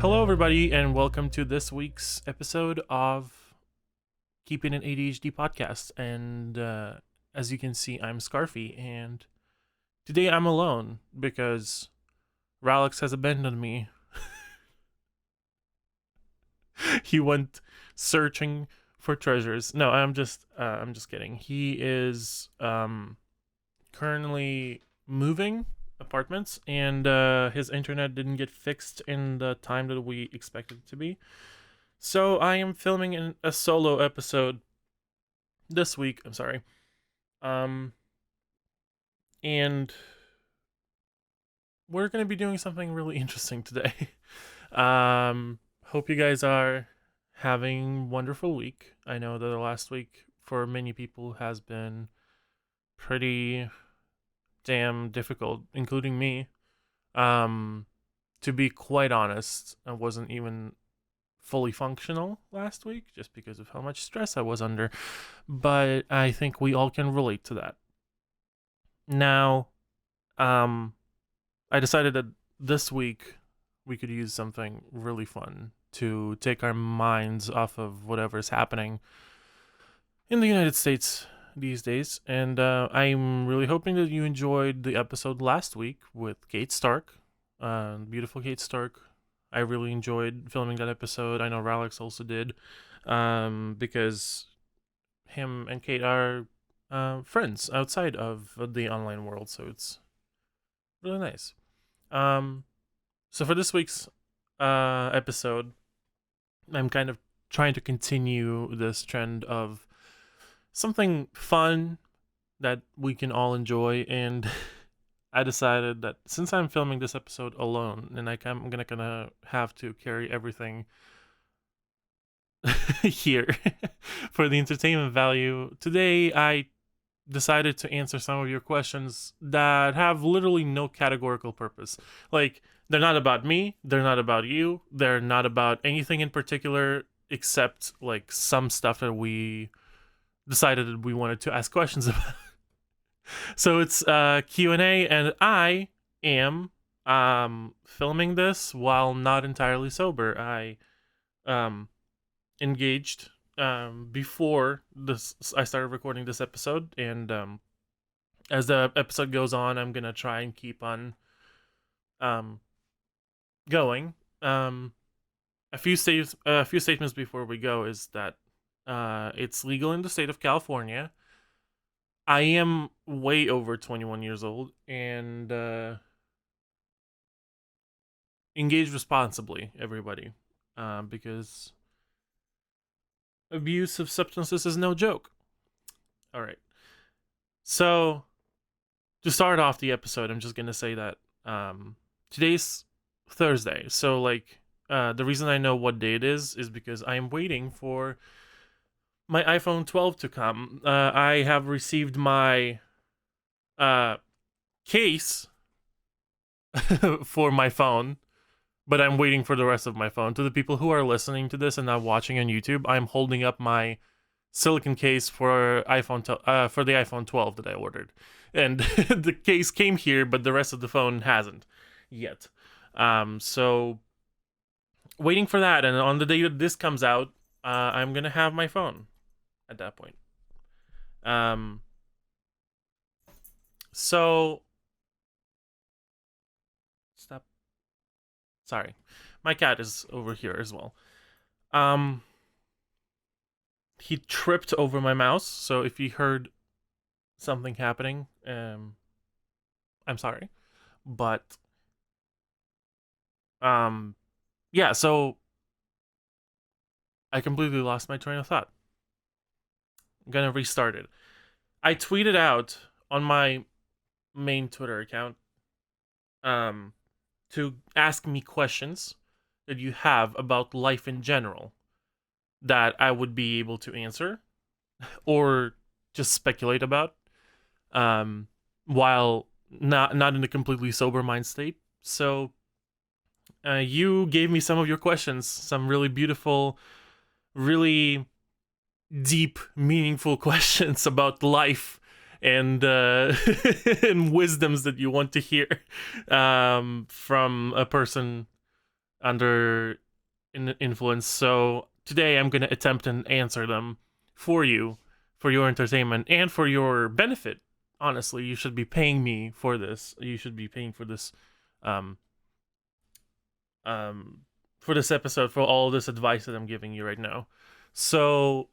Hello, everybody, and welcome to this week's episode of Keepin It ADHD podcast. And as you can see, I'm Scarfee, and today I'm alone because Rahlyx has abandoned me. He went searching for treasures. No, I'm just kidding. He is currently moving apartments, and his internet didn't get fixed in the time that we expected it to be. So I am filming a solo episode this week. I'm sorry. And we're going to be doing something really interesting today. Hope you guys are having a wonderful week. I know that the last week for many people has been pretty damn difficult, including me. To be quite honest, I wasn't even fully functional last week just because of how much stress I was under, but I think we all can relate to that. Now, I decided that this week we could use something really fun to take our minds off of whatever's happening in the United States these days, and I'm really hoping that you enjoyed the episode last week with Kate Stark, beautiful Kate Stark. I really enjoyed filming that episode. I know Rahlyx also did, because him and Kate are friends outside of the online world, so it's really nice. So for this week's episode, I'm kind of trying to continue this trend of something fun that we can all enjoy, and I decided that since I'm filming this episode alone, and I'm gonna have to carry everything here for the entertainment value, today I decided to answer some of your questions that have literally no categorical purpose. Like, they're not about me, they're not about you, they're not about anything in particular except like some stuff that we decided that we wanted to ask questions about. So it's Q&A, and I am filming this while not entirely sober. I engaged before I started recording this episode, and as the episode goes on, I'm gonna try and keep on going. A few statements before we go is that it's legal in the state of California. I am way over 21 years old, and engage responsibly, everybody, because abuse of substances is no joke. All right. So, to start off the episode, I'm just going to say that today's Thursday. So, like, the reason I know what day it is because I am waiting for my iPhone 12 to come. I have received my case for my phone, but I'm waiting for the rest of my phone. To the people who are listening to this and not watching on YouTube, I'm holding up my silicone case for for the iPhone 12 that I ordered, and the case came here, but the rest of the phone hasn't yet. So waiting for that, and on the day that this comes out, I'm gonna have my phone at that point. So stop. Sorry, my cat is over here as well. He tripped over my mouse, so if you heard something happening, I'm sorry, but yeah. So I completely lost my train of thought. I'm gonna restart it. I tweeted out on my main Twitter account to ask me questions that you have about life in general that I would be able to answer or just speculate about, while not in a completely sober mind state. So you gave me some of your questions, some really beautiful, really deep, meaningful questions about life and and wisdoms that you want to hear from a person under influence. So today I'm going to attempt and answer them for you, for your entertainment and for your benefit. Honestly, you should be paying me for this. You should be paying for this, um, for this episode, for all this advice that I'm giving you right now. So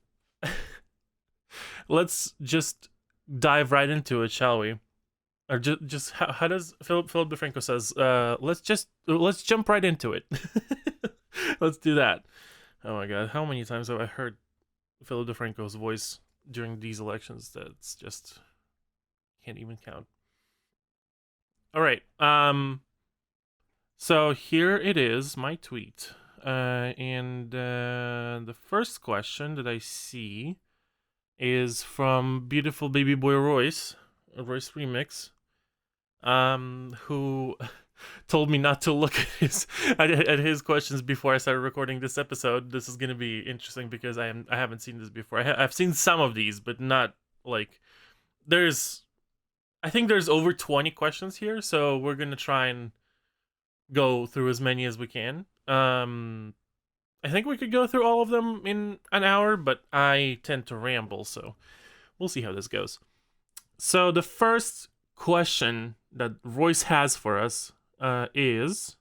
let's just dive right into it, shall we? Or just how does Philip DeFranco says? Let's jump right into it. Let's do that. Oh my god, how many times have I heard Philip DeFranco's voice during these elections? That's just can't even count. All right. So here it is, my tweet. And the first question that I see is from beautiful baby boy RoyceRemix, who told me not to look at his questions before I started recording this episode. This is gonna be interesting because I haven't seen this before. I've seen some of these, but not like I think there's over 20 questions here, so we're gonna try and go through as many as we can. I think we could go through all of them in an hour, but I tend to ramble, so we'll see how this goes. So the first question that Royce has for us is,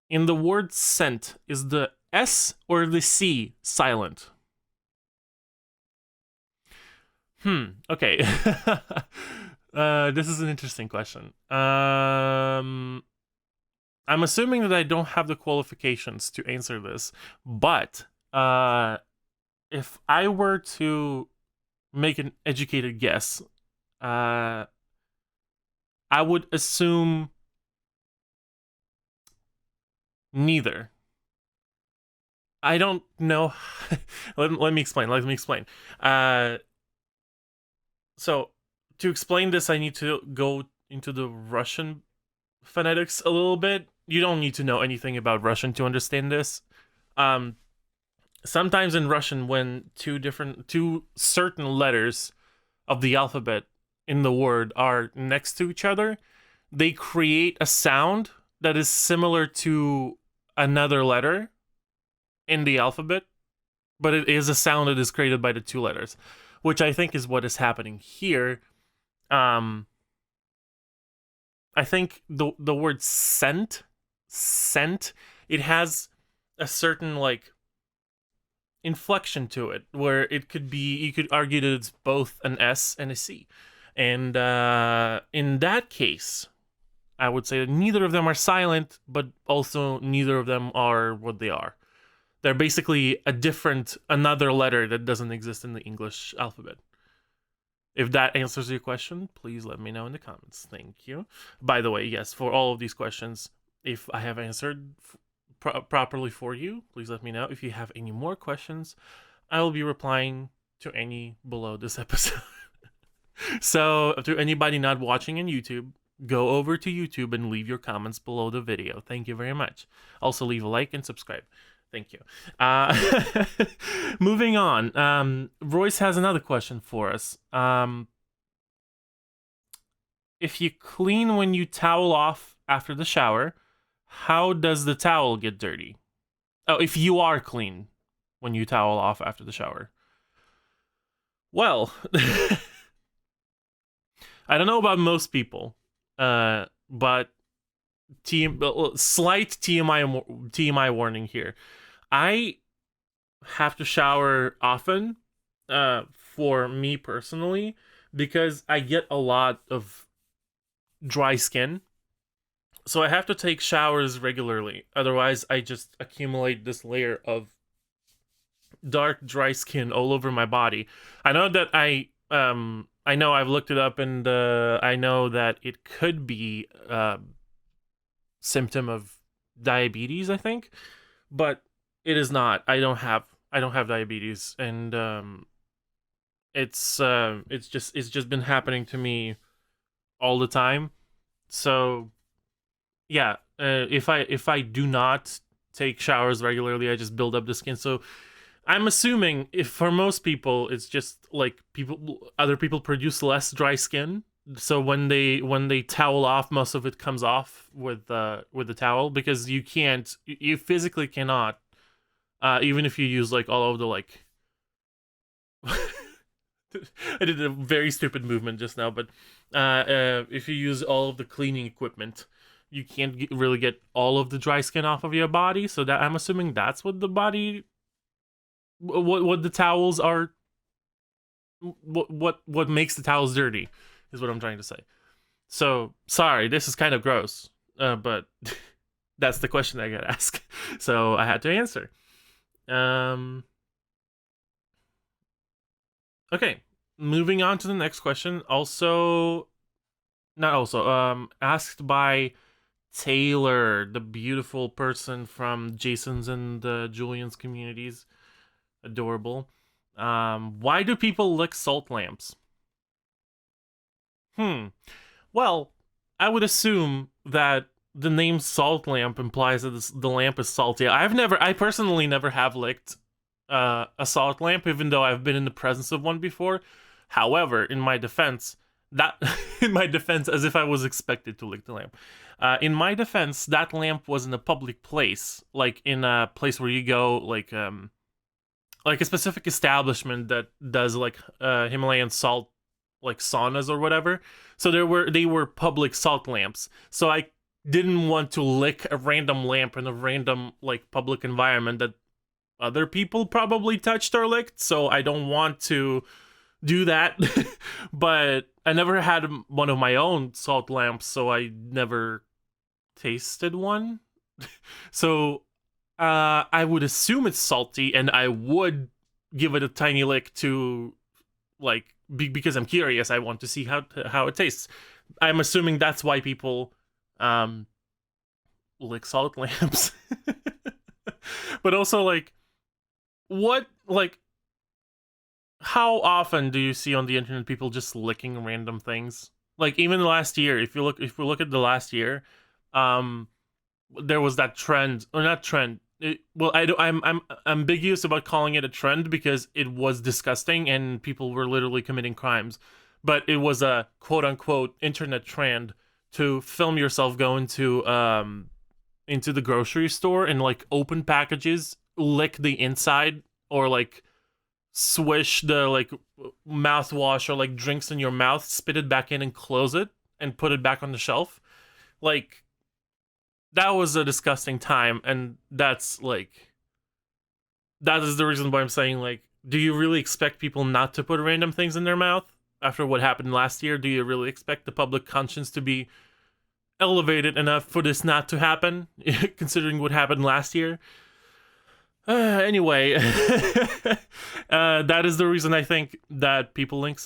in the word scent, is the S or the C silent? Okay. This is an interesting question. I'm assuming that I don't have the qualifications to answer this, but if I were to make an educated guess, I would assume neither. I don't know. Let me explain. So to explain this, I need to go into the Russian phonetics a little bit. You don't need to know anything about Russian to understand this. Sometimes in Russian, when two certain letters of the alphabet in the word are next to each other, they create a sound that is similar to another letter in the alphabet, but it is a sound that is created by the two letters, which I think is what is happening here. I think the word scent, it has a certain like inflection to it, where it could be, you could argue that it's both an S and a C. And in that case, I would say that neither of them are silent, but also neither of them are what they are. They're basically another letter that doesn't exist in the English alphabet. If that answers your question, please let me know in the comments. Thank you. By the way, yes, for all of these questions, if I have answered properly for you, please let me know. If you have any more questions, I will be replying to any below this episode. So, to anybody not watching on YouTube, go over to YouTube and leave your comments below the video. Thank you very much. Also, leave a like and subscribe. Thank you. Moving on. Royce has another question for us. If you clean when you towel off after the shower, how does the towel get dirty? Oh, if you are clean when you towel off after the shower. Well, I don't know about most people, but slight TMI warning here. I have to shower often, for me personally, because I get a lot of dry skin. So I have to take showers regularly. Otherwise, I just accumulate this layer of dark, dry skin all over my body. I know that I know I've looked it up, and I know that it could be a symptom of diabetes, I think, but it is not. I don't have diabetes, and it's just been happening to me all the time. So yeah, if I do not take showers regularly, I just build up the skin. So I'm assuming, if for most people it's just like other people produce less dry skin, So when they towel off, most of it comes off with the towel, because you physically cannot, even if you use like all of the like I did a very stupid movement just now, but if you use all of the cleaning equipment, you can't really get all of the dry skin off of your body. So that, I'm assuming that's what the body, what the towels are, what makes the towels dirty, is what I'm trying to say. So sorry, this is kind of gross, but that's the question I got asked, so I had to answer. Okay, moving on to the next question. Asked by Taylor, the beautiful person from Jason's and Julian's communities. Adorable. Why do people lick salt lamps? Well, I would assume that the name salt lamp implies that the lamp is salty. I personally never have licked a salt lamp, even though I've been in the presence of one before. However, in my defense, as if I was expected to lick the lamp. In my defense, that lamp was in a public place, like in a place where you go, like a specific establishment that does like Himalayan salt, like saunas or whatever. So they were public salt lamps. So I didn't want to lick a random lamp in a random like public environment that other people probably touched or licked. So I don't want to do that. But I never had one of my own salt lamps, so I never tasted one. So I would assume it's salty, and I would give it a tiny lick to, like, because I'm curious. I want to see how it tastes. I'm assuming that's why people lick salt lamps. But also, like, how often do you see on the internet people just licking random things? Like, even last year, if we look at the last year, there was that trend, or not trend. I'm ambiguous about calling it a trend because it was disgusting and people were literally committing crimes. But it was a quote unquote internet trend to film yourself go into the grocery store and like open packages, lick the inside, or like swish the like mouthwash or like drinks in your mouth, spit it back in and close it and put it back on the shelf. Like, that was a disgusting time, and that is the reason why I'm saying, like, do you really expect people not to put random things in their mouth after what happened last year? Do you really expect the public conscience to be elevated enough for this not to happen, considering what happened last year? Anyway, that is the reason I think that people lick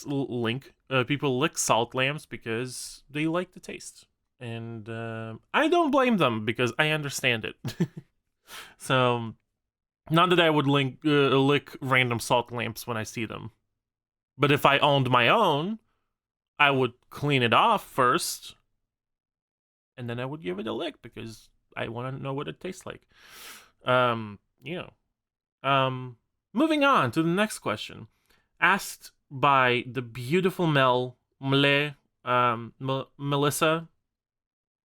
salt lamps, because they like the taste. And I don't blame them, because I understand it. So, not that I would lick random salt lamps when I see them. But if I owned my own, I would clean it off first, and then I would give it a lick, because I want to know what it tastes like. Moving on to the next question, asked by the beautiful Melissa.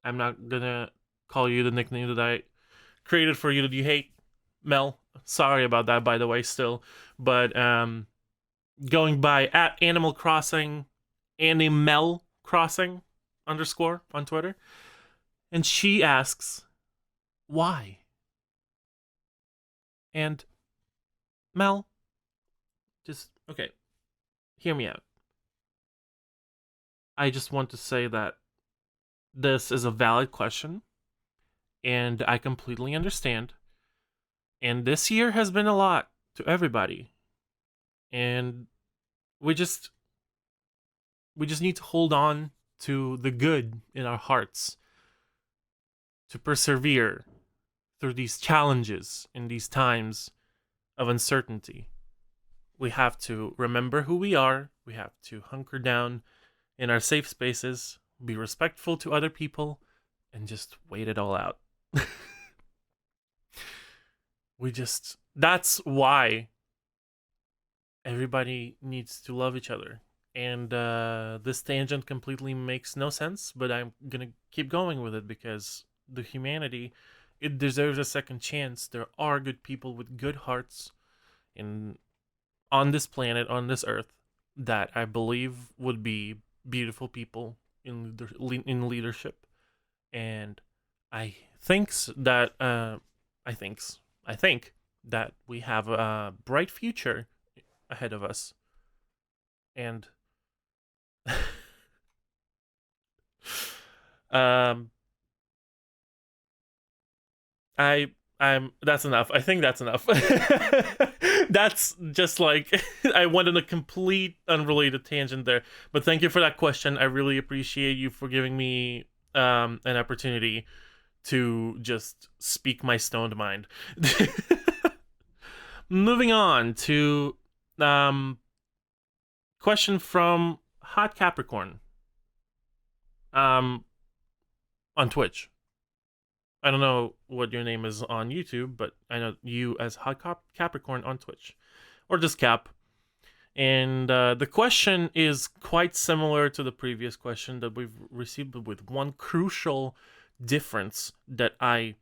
I'm not gonna call you the nickname that I created for you that you hate, Mel. Sorry about that, by the way, still. But going by at Animal Crossing, Animal Crossing _ on Twitter, and she asks, why? And Mel, just, okay, hear me out. I just want to say that this is a valid question, and I completely understand. And this year has been a lot to everybody. And we just need to hold on to the good in our hearts, to persevere through these challenges in these times of uncertainty. We have to remember who we are. We have to hunker down in our safe spaces, be respectful to other people, and just wait it all out. That's why everybody needs to love each other. And this tangent completely makes no sense, but I'm gonna keep going with it because the humanity, it deserves a second chance. There are good people with good hearts in on this planet, on this earth, that I believe would be beautiful people in leadership. And I thinks that I thinks I think that we have a bright future ahead of us. And um I'm that's enough. I think that's enough. That's just like I went on a complete unrelated tangent there. But thank you for that question. I really appreciate you for giving me an opportunity to just speak my stoned mind. Moving on to um question from Hot Capricorn um on Twitch. I don't know what your name is on YouTube, but I know you as Hot Capricorn on Twitch, or just Cap. And the question is quite similar to the previous question that we've received, but with one crucial difference that I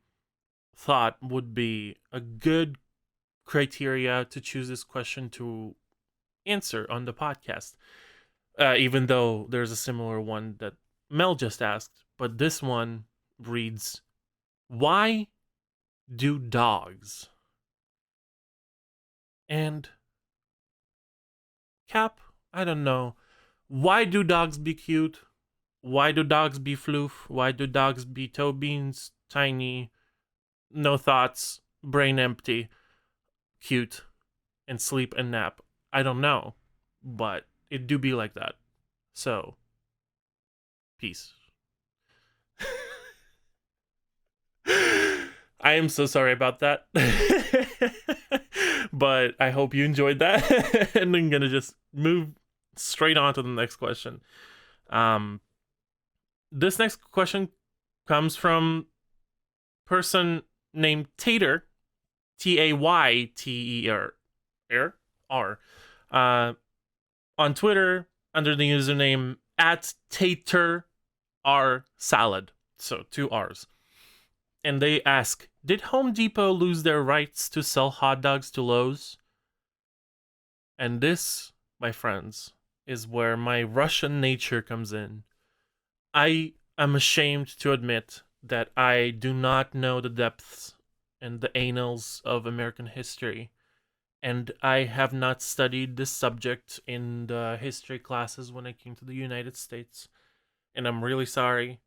thought would be a good criteria to choose this question to answer on the podcast. Even though there's a similar one that Mel just asked, but this one reads, why do dogs? And Cap, I don't know. Why do dogs be cute? Why do dogs be floof? Why do dogs be toe beans, tiny, no thoughts, brain empty, cute, and sleep and nap? I don't know, but it do be like that. So, peace. I am so sorry about that. But I hope you enjoyed that. And I'm gonna just move straight on to the next question. Um, this next question comes from person named Tater, Tayter, on Twitter under the username @TaterRSalad. So 2 R's. And they ask, did Home Depot lose their rights to sell hot dogs to Lowe's? And this, my friends, is where my Russian nature comes in. I am ashamed to admit that I do not know the depths and the annals of American history, and I have not studied this subject in the history classes when I came to the United States, and I'm really sorry.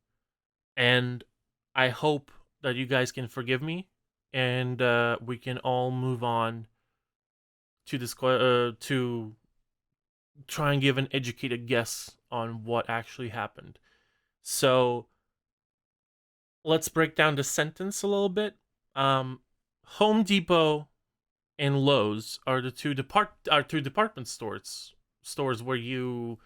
And I hope that you guys can forgive me, and we can all move on to this to try and give an educated guess on what actually happened. So let's break down the sentence a little bit. Home Depot and Lowe's are the two department stores where you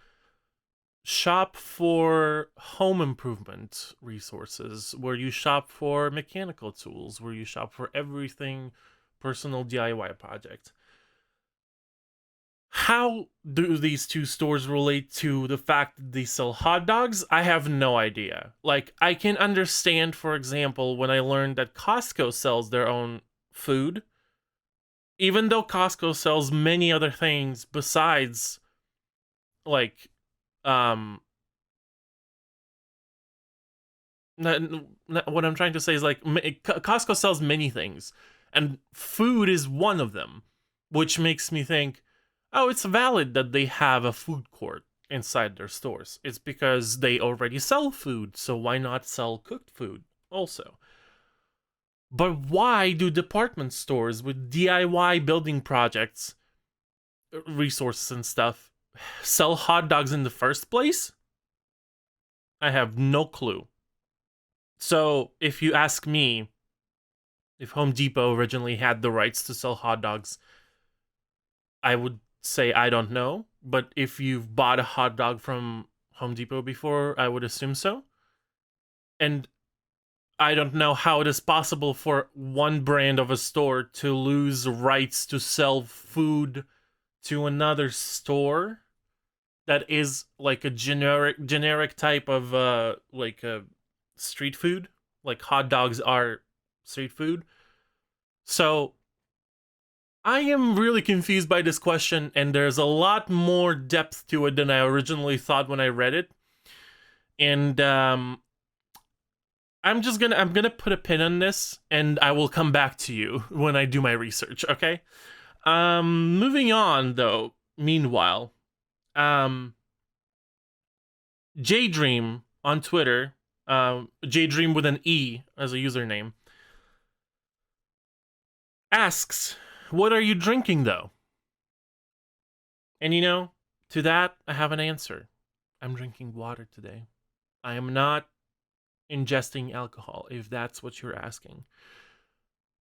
shop for home improvement resources, where you shop for mechanical tools, where you shop for everything personal DIY project. How do these two stores relate to the fact that they sell hot dogs? I have no idea. Like, I can understand, for example, when I learned that Costco sells their own food, even though Costco sells many other things besides, like, um, what I'm trying to say is, like, Costco sells many things, and food is one of them, which makes me think, oh, it's valid that they have a food court inside their stores. It's because they already sell food, so why not sell cooked food also? But why do department stores with DIY building projects, resources and stuff, sell hot dogs in the first place? I have no clue. So, if you ask me if Home Depot originally had the rights to sell hot dogs, I would say I don't know. But if you've bought a hot dog from Home Depot before, I would assume so. And I don't know how it is possible for one brand of a store to lose rights to sell food to another store that is like a generic type of like street food. Like hot dogs are street food. So I am really confused by this question, and there's a lot more depth to it than I originally thought when I read it. And I'm gonna put a pin on this, and I will come back to you when I do my research. Okay. Moving on though. Meanwhile, Jdream on Twitter, Jdream with an E as a username, asks, "What are you drinking though?" And you know, to that I have an answer. I'm drinking water today. I am not ingesting alcohol, if that's what you're asking.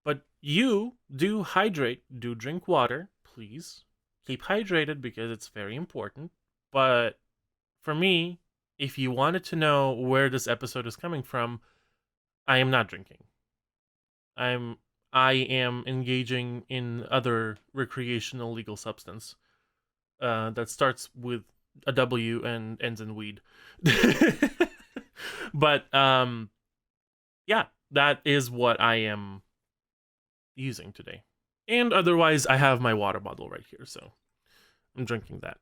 But you do hydrate, do drink water, please. Keep hydrated because it's very important. But for me, if you wanted to know where this episode is coming from, I am not drinking. I am engaging in other recreational legal substance that starts with a W and ends in weed. But yeah, that is what I am using today. And otherwise, I have my water bottle right here, so I'm drinking that.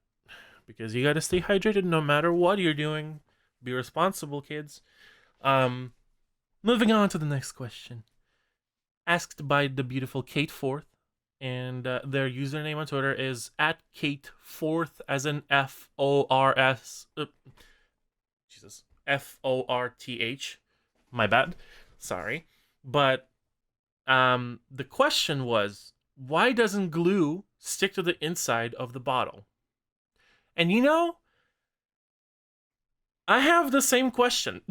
Because you gotta stay hydrated no matter what you're doing. Be responsible, kids. Moving on to the next question. Asked by the beautiful Kate Forth, and their username on Twitter is at Kate Forth, as in FORS. Jesus. FORTH. My bad. Sorry. But the question was, why doesn't glue stick to the inside of the bottle? And you know, I have the same question.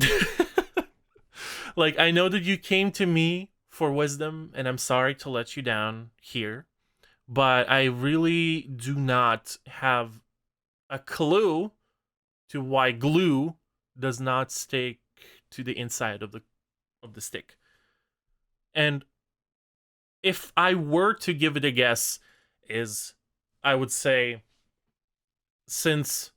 Like, I know that you came to me for wisdom, and I'm sorry to let you down here, but I really do not have a clue to why glue does not stick to the inside of the stick. And if I were to give it a guess, is I would say, since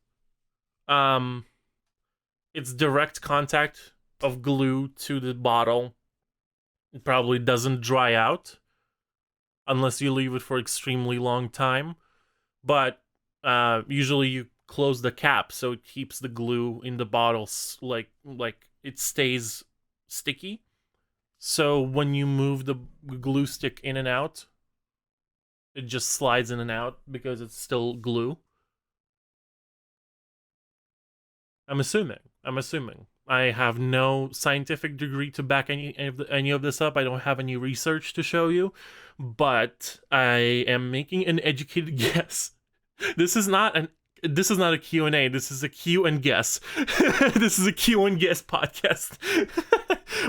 it's direct contact of glue to the bottle, it probably doesn't dry out unless you leave it for extremely long time. But usually you close the cap so it keeps the glue in the bottle like it stays sticky. So when you move the glue stick in and out, it just slides in and out because it's still glue. I'm assuming. I have no scientific degree to back any of this up. I don't have any research to show you, but I am making an educated guess. This is not a Q&A. This is a Q and guess. This is a Q and guess podcast.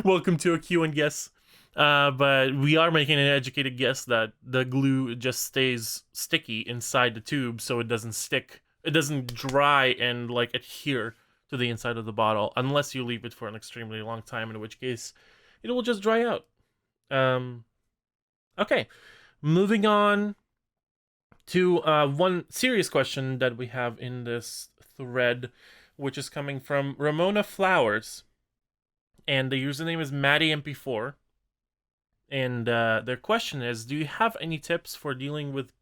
Welcome to a Q and guess. But we are making an educated guess that the glue just stays sticky inside the tube, so it doesn't stick. It doesn't dry and like adhere to the inside of the bottle unless you leave it for an extremely long time, in which case it will just dry out. Okay, moving on to one serious question that we have in this thread, which is coming from Ramona Flowers, and the username is MaddieMP4. And their question is, do you have any tips for dealing with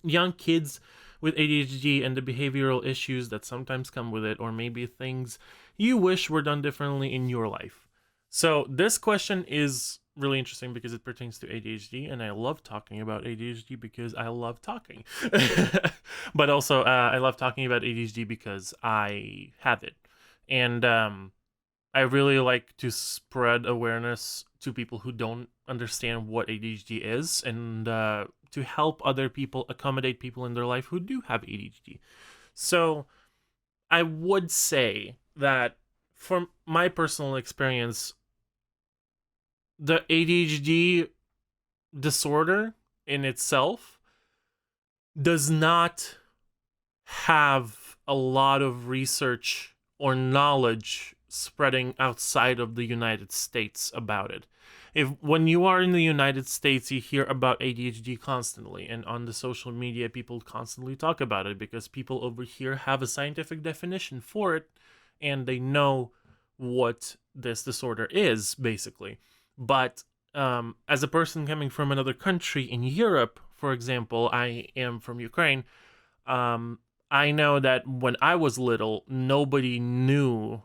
young kids with ADHD and the behavioral issues that sometimes come with it, or maybe things you wish were done differently in your life? So this question is really interesting because it pertains to ADHD, and I love talking about ADHD because I love talking. But also, I love talking about ADHD because I have it. And I really like to spread awareness to people who don't understand what ADHD is, and to help other people, accommodate people in their life who do have ADHD. So I would say that from my personal experience, the ADHD disorder in itself does not have a lot of research or knowledge spreading outside of the United States about it. if when you are in the United States, you hear about ADHD constantly, and on the social media, people constantly talk about it because people over here have a scientific definition for it, and they know what this disorder is basically. But as a person coming from another country in Europe, for example, I am from Ukraine. Um, I know that when I was little, nobody knew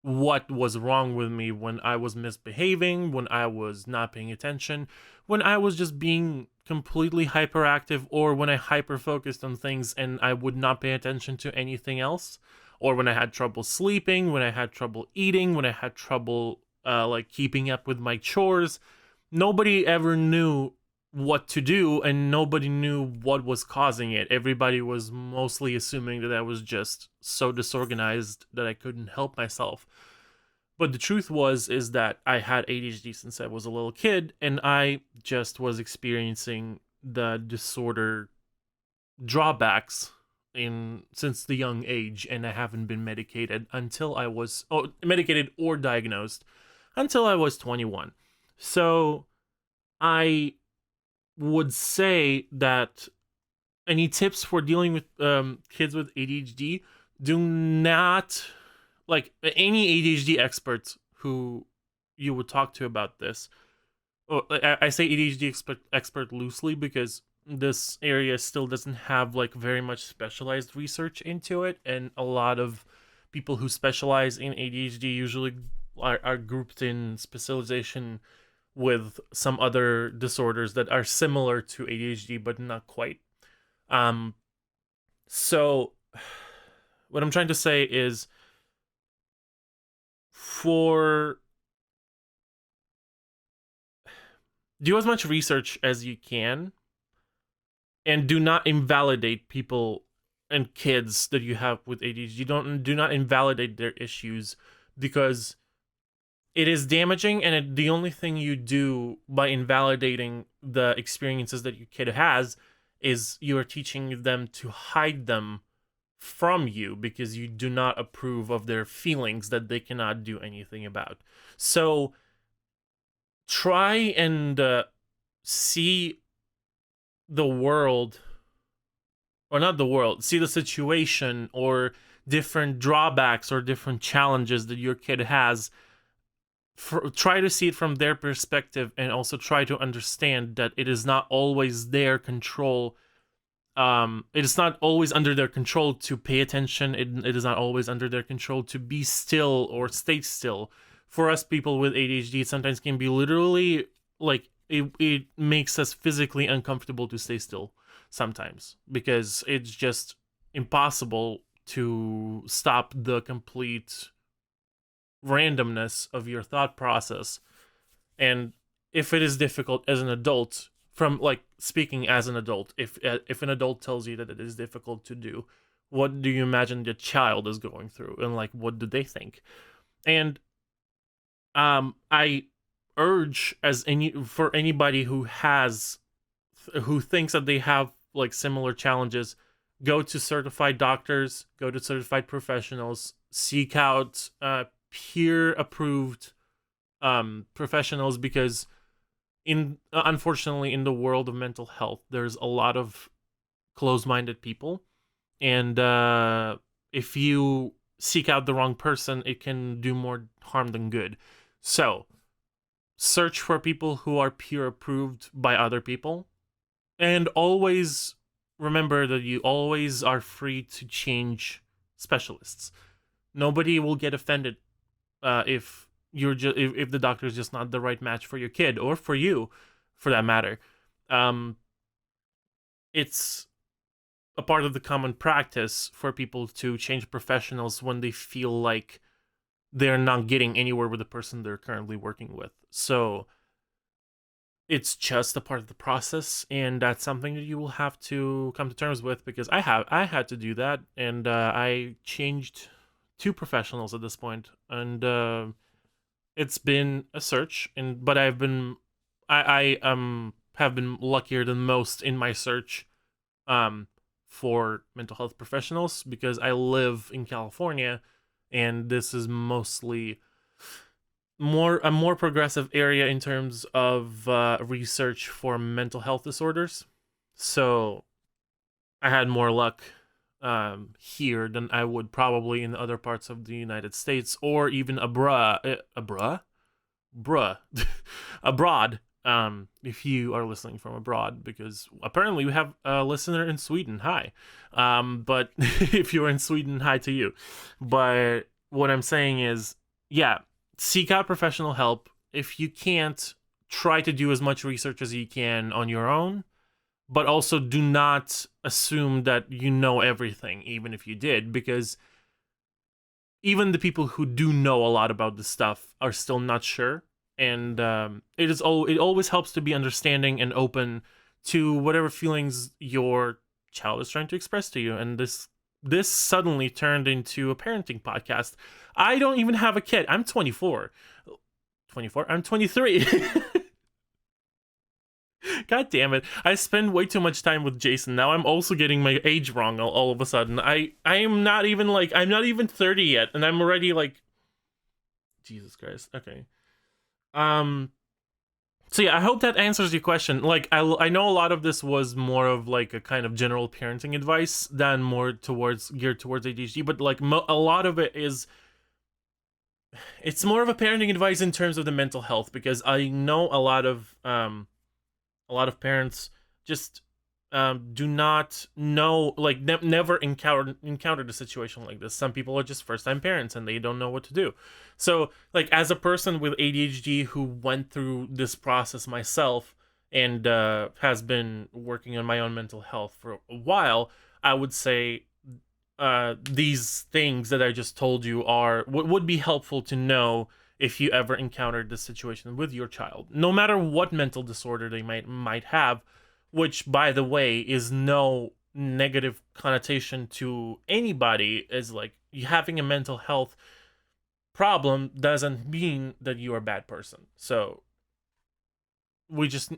what was wrong with me when I was misbehaving, when I was not paying attention, when I was just being completely hyperactive, or when I hyper focused on things and I would not pay attention to anything else, or when I had trouble sleeping, when I had trouble eating, when I had trouble like keeping up with my chores. Nobody ever knew what to do, and nobody knew what was causing it. Everybody was mostly assuming that I was just so disorganized that I couldn't help myself. But the truth is that I had ADHD since I was a little kid, and I just was experiencing the disorder drawbacks in since the young age, and I haven't been medicated until I was medicated or diagnosed until I was 21. So I would say that any tips for dealing with kids with ADHD, do not, like, any ADHD experts who you would talk to about this. I say ADHD expert loosely because this area still doesn't have like very much specialized research into it, and a lot of people who specialize in ADHD usually are grouped in specialization with some other disorders that are similar to ADHD but not quite. Um, so what I'm trying to say is, for do as much research as you can, and do not invalidate people and kids that you have with ADHD. Do not invalidate their issues, because it is damaging, and the only thing you do by invalidating the experiences that your kid has is you are teaching them to hide them from you, because you do not approve of their feelings that they cannot do anything about. So try and see the world, or not the world, see the situation or different drawbacks or different challenges that your kid has. Try to see it from their perspective, and also try to understand that it is not always their control. It is not always under their control to pay attention. It is not always under their control to be still or stay still. For us people with ADHD, it sometimes can be literally like it makes us physically uncomfortable to stay still sometimes, because it's just impossible to stop the complete randomness of your thought process. And if it is difficult as an adult, from like speaking as an adult, if an adult tells you that it is difficult to do, what do you imagine the child is going through, and like what do they think? And I urge for anybody who thinks that they have like similar challenges, go to certified doctors, go to certified professionals, seek out peer approved professionals, because unfortunately in the world of mental health, there's a lot of closed-minded people, and if you seek out the wrong person, it can do more harm than good. So search for people who are peer approved by other people, and always remember that you always are free to change specialists. Nobody will get offended if if the doctor is just not the right match for your kid, or for you, for that matter. It's a part of the common practice for people to change professionals when they feel like they're not getting anywhere with the person they're currently working with. So it's just a part of the process, and that's something that you will have to come to terms with, because I had to do that, and I changed 2 professionals at this point, and it's been a search, and but I have been luckier than most in my search for mental health professionals, because I live in California, and this is mostly a more progressive area in terms of research for mental health disorders. So I had more luck here than I would probably in other parts of the United States or even bruh, abroad. If you are listening from abroad, because apparently we have a listener in Sweden. Hi. But if you're in Sweden, hi to you. But what I'm saying is, yeah, seek out professional help. If you can't, try to do as much research as you can on your own, but also do not assume that you know everything, even if you did, because even the people who do know a lot about this stuff are still not sure. And it always helps to be understanding and open to whatever feelings your child is trying to express to you. And this suddenly turned into a parenting podcast. I don't even have a kid. I'm 24. 24? I'm 23. God damn it. I spend way too much time with Jason. Now I'm also getting my age wrong all of a sudden. I am not even I'm not even 30 yet, and I'm already like, Jesus Christ. Okay. So yeah, I hope that answers your question. Like, I know a lot of this was more of like a kind of general parenting advice than more geared towards ADHD, but like a lot of it is, it's more of a parenting advice in terms of the mental health, because I know a lot of parents just do not know, like never encountered a situation like this. Some people are just first-time parents and they don't know what to do. So, like, as a person with ADHD who went through this process myself and has been working on my own mental health for a while, I would say these things that I just told you are would be helpful to know if you ever encountered this situation with your child, no matter what mental disorder they might have, which, by the way, is no negative connotation to anybody. Is like, you having a mental health problem doesn't mean that you're a bad person. So we just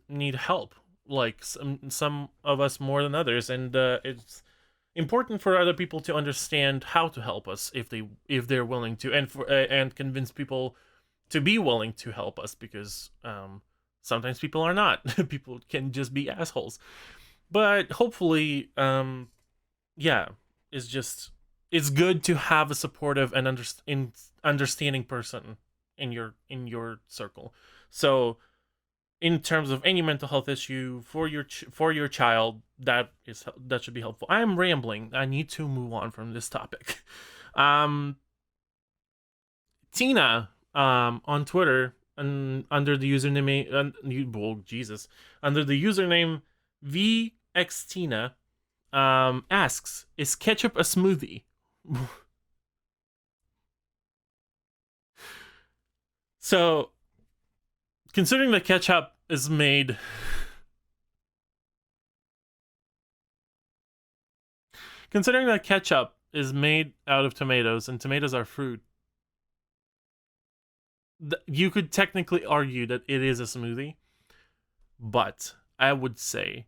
need help, like some of us more than others, and it's important for other people to understand how to help us if they're willing to, and convince people to be willing to help us, because sometimes people are not. People can just be assholes. But hopefully, yeah, it's good to have a supportive and understanding person in your circle. So in terms of any mental health issue for your child, that should be helpful. I am rambling. I need to move on from this topic. Tina, on Twitter, and under the username under the username VXTina, asks, is ketchup a smoothie? So, considering that ketchup is made out of tomatoes, and tomatoes are fruit, you could technically argue that it is a smoothie. But I would say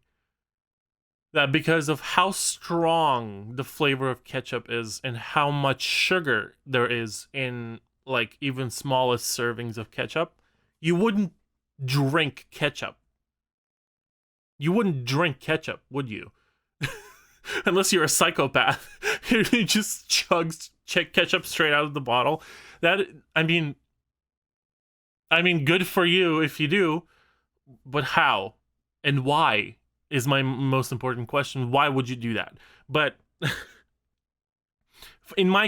that because of how strong the flavor of ketchup is and how much sugar there is in, like, even smallest servings of ketchup, you wouldn't drink ketchup. You wouldn't drink ketchup, would you? Unless you're a psychopath who just chugs ketchup straight out of the bottle. That, I mean, good for you if you do, but how and why is my most important question. Why would you do that? But in my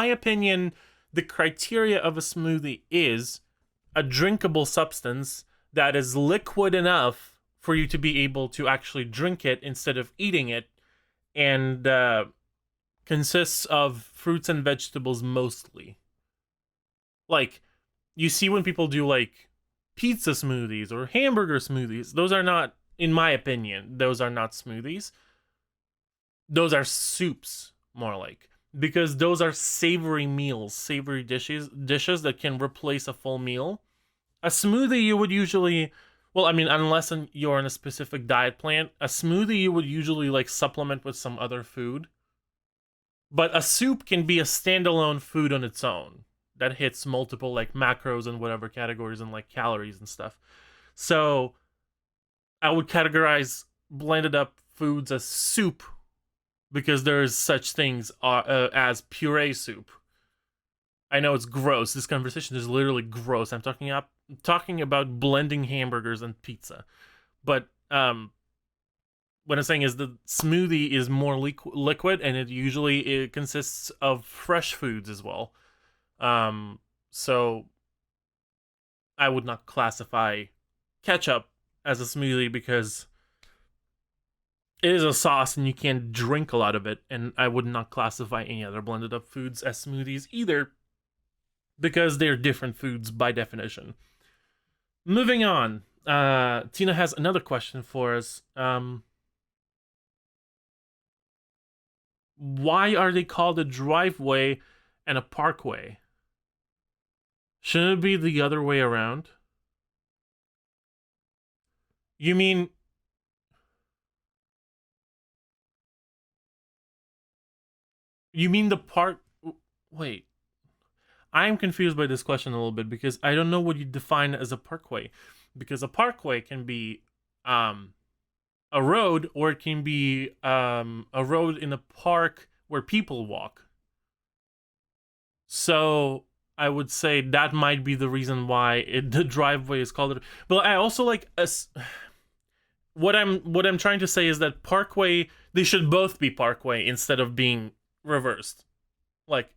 opinion, the criteria of a smoothie is a drinkable substance that is liquid enough for you to be able to actually drink it instead of eating it, and consists of fruits and vegetables mostly. Like, you see when people do, like, pizza smoothies or hamburger smoothies, those are not, in my opinion, those are not smoothies. Those are soups, more like, because those are savory meals, savory dishes that can replace a full meal. A smoothie you would usually, well, I mean, unless you're on a specific diet plan, a smoothie you would usually, like, supplement with some other food. But a soup can be a standalone food on its own that hits multiple like macros and whatever categories and like calories and stuff. So I would categorize blended up foods as soup because there's such things as puree soup. I know it's gross. This conversation is literally gross. I'm talking about blending hamburgers and pizza, but what I'm saying is the smoothie is more liquid, and it consists of fresh foods as well. So I would not classify ketchup as a smoothie because it is a sauce and you can't drink a lot of it, and I would not classify any other blended up foods as smoothies either because they're different foods by definition. Moving on, Tina has another question for us. Why are they called a driveway and a parkway? Shouldn't it be the other way around? You mean the park? Wait, I'm confused by this question a little bit because I don't know what you define as a parkway. Because a parkway can be a road, or it can be a road in a park where people walk. So I would say that might be the reason why the driveway is called it. But I also like what I'm trying to say is that parkway, they should both be parkway instead of being reversed. Like,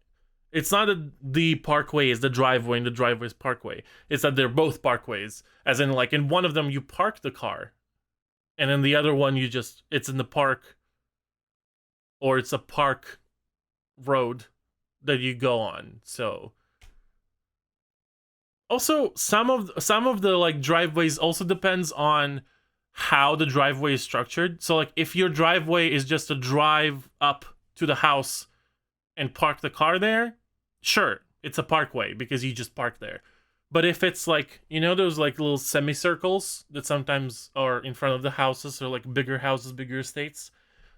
it's not that the parkway is the driveway and the driveway is parkway. It's that they're both parkways. As in, like, in one of them you park the car, and in the other one it's in the park, or it's a park road that you go on. So also some of the like driveways also depends on how the driveway is structured. So like if your driveway is just a drive up to the house and park the car there, sure, it's a parkway because you just park there. But if it's like, you know, those like little semicircles that sometimes are in front of the houses, or like bigger houses, bigger estates,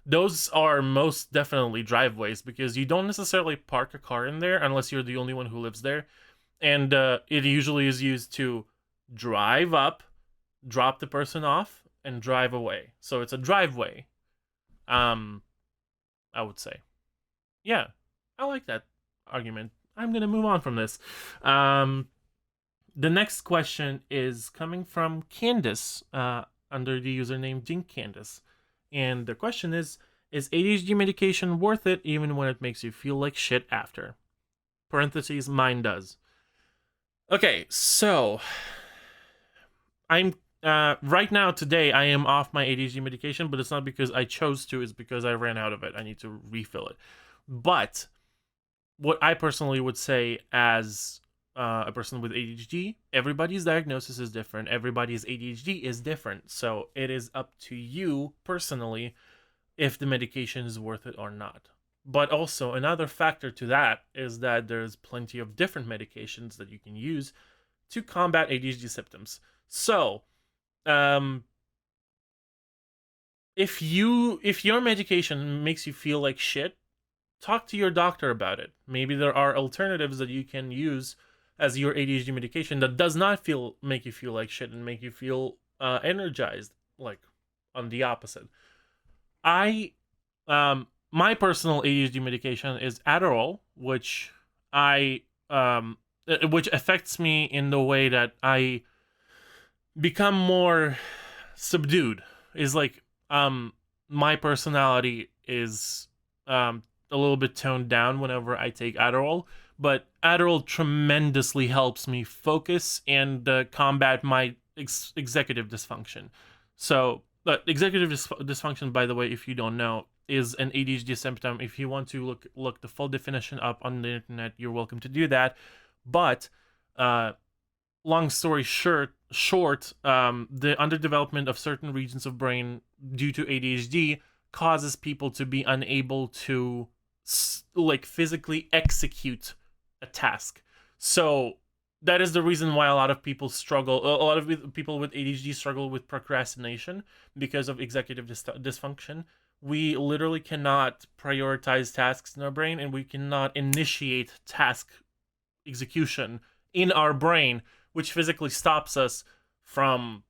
those are most definitely driveways because you don't necessarily park a car in there unless you're the only one who lives there. And it usually is used to drive up, drop the person off, and drive away. So it's a driveway. I would say. Yeah, I like that argument. I'm gonna move on from this. The next question is coming from Candace, under the username DinkCandace. And the question is ADHD medication worth it even when it makes you feel like shit after? Parentheses, mine does. Okay, so I'm right now, today, I am off my ADHD medication, but it's not because I chose to, it's because I ran out of it. I need to refill it. But what I personally would say as a person with ADHD, everybody's diagnosis is different. Everybody's ADHD is different. So it is up to you personally if the medication is worth it or not. But also another factor to that is that there's plenty of different medications that you can use to combat ADHD symptoms. So, if your medication makes you feel like shit, talk to your doctor about it. Maybe there are alternatives that you can use as your ADHD medication that does not make you feel like shit and make you feel energized, like on the opposite. My personal ADHD medication is Adderall, which which affects me in the way that I become more subdued. Is like my personality is a little bit toned down whenever I take Adderall, but Adderall tremendously helps me focus and combat my executive dysfunction. So, executive dysfunction, by the way, if you don't know, is an ADHD symptom. If you want to look the full definition up on the internet, you're welcome to do that. But long story short, the underdevelopment of certain regions of brain due to ADHD causes people to be unable to like physically execute a task. So that is the reason why a lot of people with ADHD struggle with procrastination because of executive dysfunction. We literally cannot prioritize tasks in our brain, and we cannot initiate tasks execution in our brain, which physically stops us from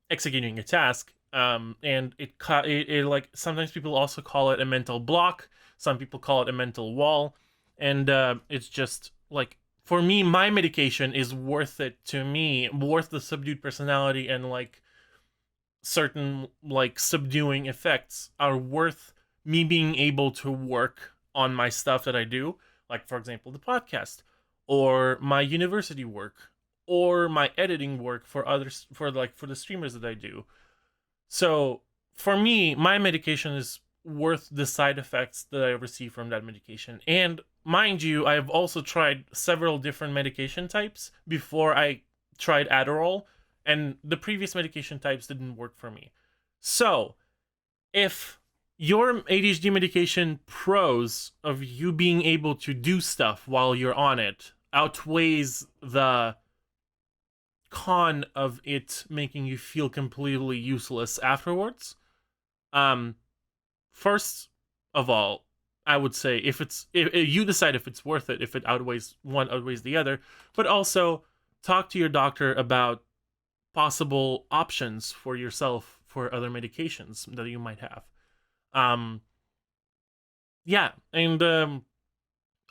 executing a task. And it like sometimes people also call it a mental block. Some people call it a mental wall, and it's just like for me, my medication is worth it to me, worth the subdued personality and like certain like subduing effects are worth me being able to work on my stuff that I do, like for example the podcast or my university work or my editing work for others for the streamers that I do. So for me, my medication is worth the side effects that I receive from that medication. And mind you, I have also tried several different medication types before I tried Adderall, and the previous medication types didn't work for me. So if your ADHD medication pros of you being able to do stuff while you're on it outweighs the con of it making you feel completely useless afterwards, um first of all, I would say if you decide if it's worth it, if it outweighs one outweighs the other, but also talk to your doctor about possible options for yourself for other medications that you might have. um yeah, and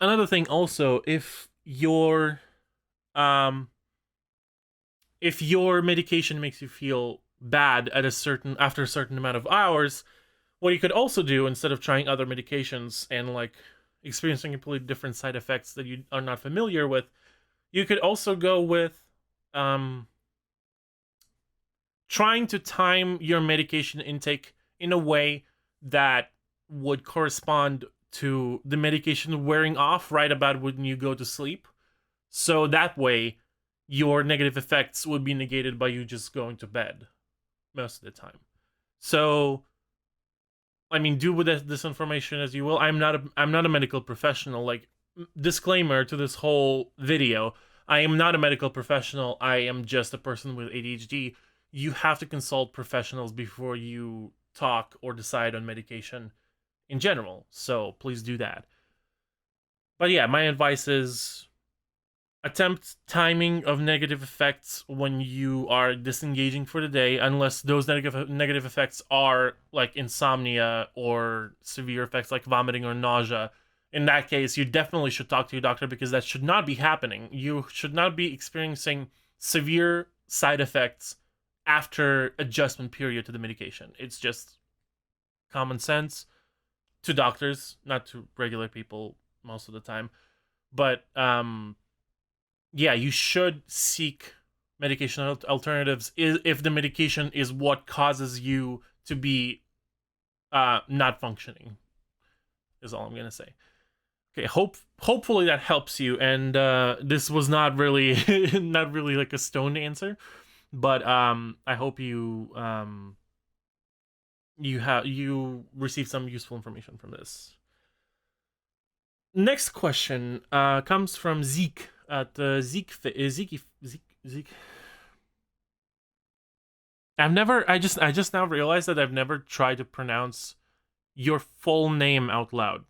another thing also, um if your medication makes you feel bad at a certain after a certain amount of hours, what you could also do instead of trying other medications and like experiencing completely different side effects that you are not familiar with, you could also go with um trying to time your medication intake in a way that would correspond to the medication wearing off right about when you go to sleep. So that way, your negative effects would be negated by you just going to bed most of the time. So, I mean, do with this information as you will. I'm not a medical professional. Like, disclaimer to this whole video: I am not a medical professional. I am just a person with ADHD. You have to consult professionals before you talk or decide on medication in general. So please do that. But yeah, my advice is attempt timing of negative effects when you are disengaging for the day, unless those negative effects are like insomnia or severe effects like vomiting or nausea. In that case, you definitely should talk to your doctor because that should not be happening. You should not be experiencing severe side effects after adjustment period to the medication. It's just common sense to doctors, not to regular people most of the time. But yeah, you should seek medication alternatives if the medication is what causes you to be not functioning. Is all I'm gonna say. Okay, hopefully that helps you. And this was not really not really like a stoned answer, but I hope you received some useful information from this. Next question comes from Zeke at Zeke. I just now realized that I've never tried to pronounce your full name out loud.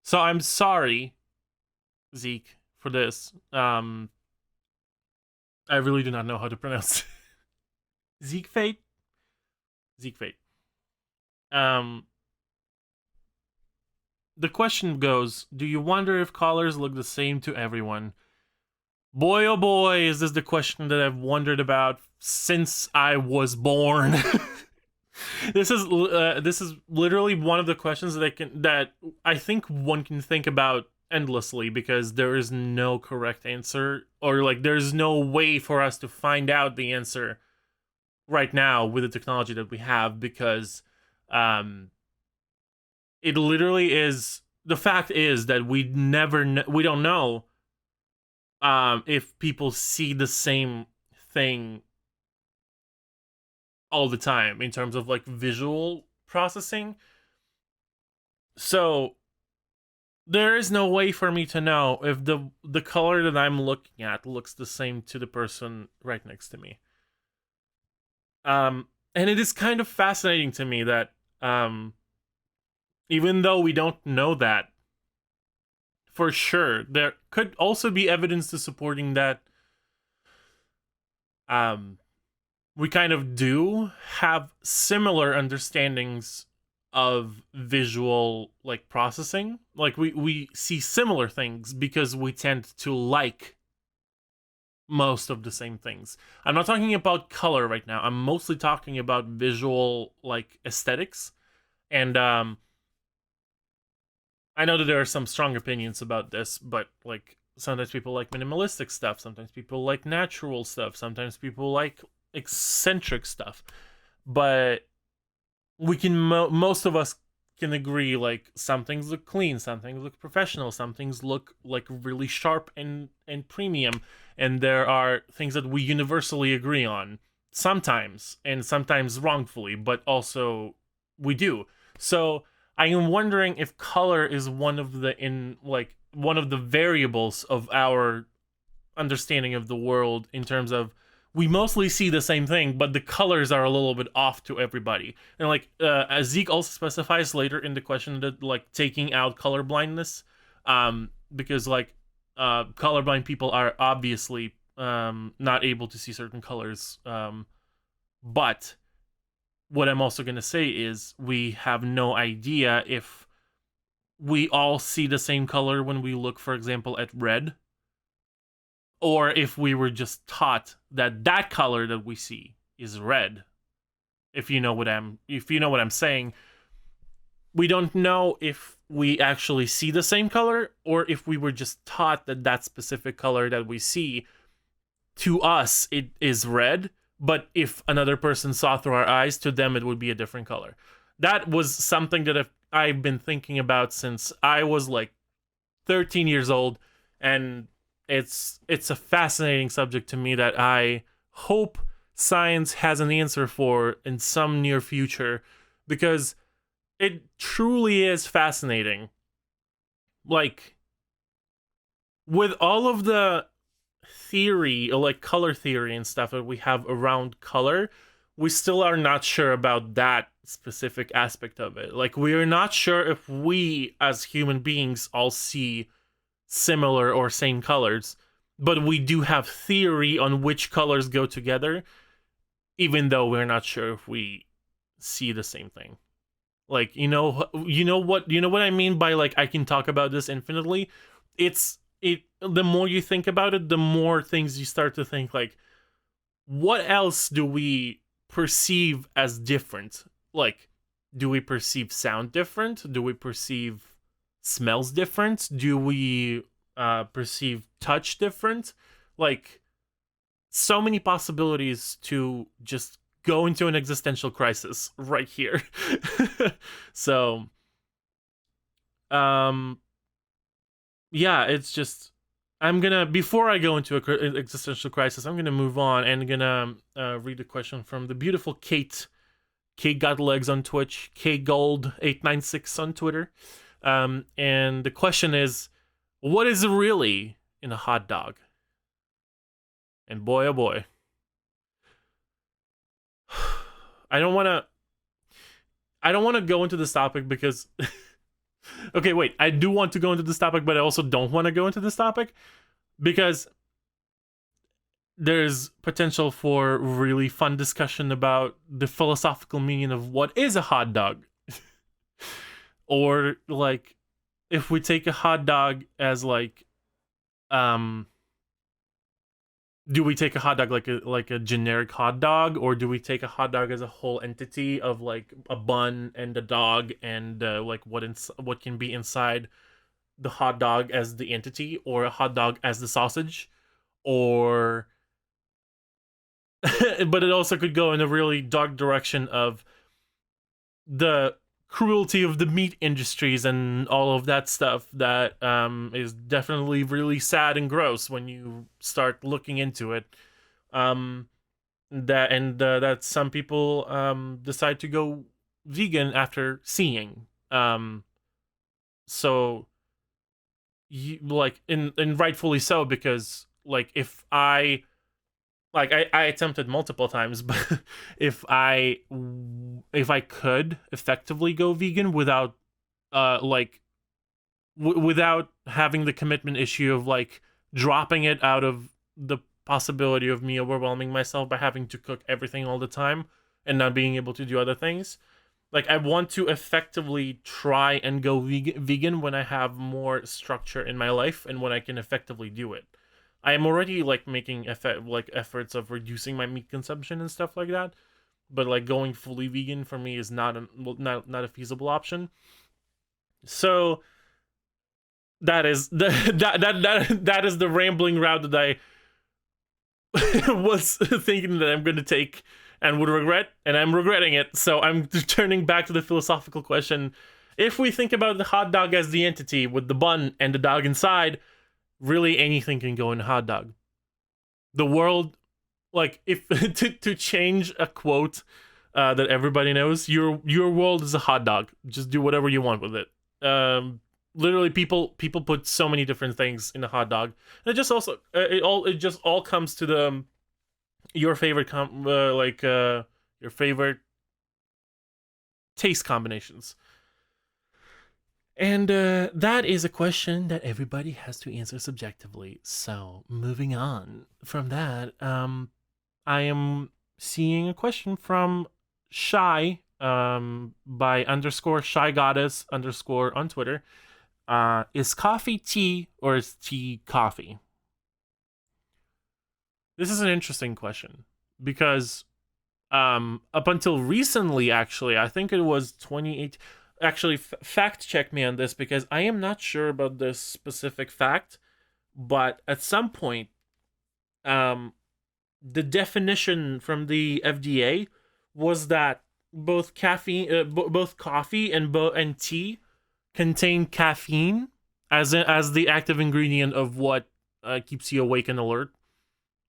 So I'm sorry, Zeke, for this. I really do not know how to pronounce Zeke Fate. Zeke Fate. The question goes, do you wonder if colors look the same to everyone? Boy, oh boy, is this the question that I've wondered about since I was born. This is literally one of the questions that I think one can think about endlessly, because there is no correct answer, or like there's no way for us to find out the answer right now with the technology that we have, because it literally is, the fact is that we don't know if people see the same thing all the time in terms of like visual processing. So there is no way for me to know if the color that I'm looking at looks the same to the person right next to me. And it is kind of fascinating to me that even though we don't know that for sure there could also be evidence to supporting that we kind of do have similar understandings of visual like processing. Like we see similar things because we tend to like most of the same things. I'm not talking about color right now. I'm mostly talking about visual like aesthetics. And I know that there are some strong opinions about this, but like sometimes people like minimalistic stuff, sometimes people like natural stuff, sometimes people like eccentric stuff. But we can most of us can agree like some things look clean, some things look professional, some things look like really sharp and premium, and there are things that we universally agree on sometimes, and sometimes wrongfully, but also we do. So I am wondering if color is one of the variables of our understanding of the world, in terms of we mostly see the same thing, but the colors are a little bit off to everybody. And like as Zeke also specifies later in the question, that like taking out color blindness, because like colorblind people are obviously not able to see certain colors. But what I'm also gonna say is we have no idea if we all see the same color when we look, for example, at red, or if we were just taught that that color that we see is red. If you know what I'm saying, we don't know if we actually see the same color, or if we were just taught that that specific color that we see, to us it is red, but if another person saw through our eyes, to them it would be a different color. That was something that I've been thinking about since I was like 13 years old, and it's a fascinating subject to me that I hope science has an answer for in some near future, because it truly is fascinating. Like, with all of the theory, or like color theory and stuff that we have around color, we still are not sure about that specific aspect of it. Like, we are not sure if we as human beings all see similar or same colors, but we do have theory on which colors go together, even though we're not sure if we see the same thing. Like, you know what I mean by like I can talk about this infinitely. The more you think about it, the more things you start to think like, what else do we perceive as different? Like, do we perceive sound different? Do we perceive smells different? Do we perceive touch different? Like, so many possibilities to just go into an existential crisis right here. So yeah, it's just, I'm gonna, before I go into an existential crisis, I'm gonna move on and gonna read a question from the beautiful Kate Got Legs on Twitch, KGold896 on Twitter. And the question is, what is really in a hot dog? And boy, oh boy. I don't want to go into this topic because okay, wait. I do want to go into this topic, but I also don't want to go into this topic because there's potential for really fun discussion about the philosophical meaning of what is a hot dog. Or like, if we take a hot dog as like do we take a hot dog like a generic hot dog, or do we take a hot dog as a whole entity of like a bun and a dog, and like what can be inside the hot dog as the entity, or a hot dog as the sausage, or but it also could go in a really dark direction of the cruelty of the meat industries and all of that stuff that is definitely really sad and gross when you start looking into it. That some people decide to go vegan after seeing. So you like, and rightfully so, because like if I attempted multiple times, but if I could effectively go vegan without without having the commitment issue of like dropping it out of the possibility of me overwhelming myself by having to cook everything all the time and not being able to do other things. Like, I want to effectively try and go vegan when I have more structure in my life and when I can effectively do it. I am already like making efforts of reducing my meat consumption and stuff like that, but like going fully vegan for me is not a feasible option. So that is that is the rambling route that I was thinking that I'm going to take and would regret, and I'm regretting it. So I'm turning back to the philosophical question. If we think about the hot dog as the entity with the bun and the dog inside, really anything can go in a hot dog. The world, like, if to change a quote that everybody knows, your world is a hot dog. Just do whatever you want with it. Literally, people put so many different things in a hot dog, and it just also it just all comes to the your favorite your favorite taste combinations. And that is a question that everybody has to answer subjectively. So moving on from that, I am seeing a question from Shy by _shy_goddess_ on Twitter. Is coffee tea or is tea coffee? This is an interesting question because up until recently, actually, I think it was 2018. Actually, fact check me on this because I am not sure about this specific fact, but at some point, the definition from the FDA was that both both coffee and tea contain caffeine as the active ingredient of what keeps you awake and alert.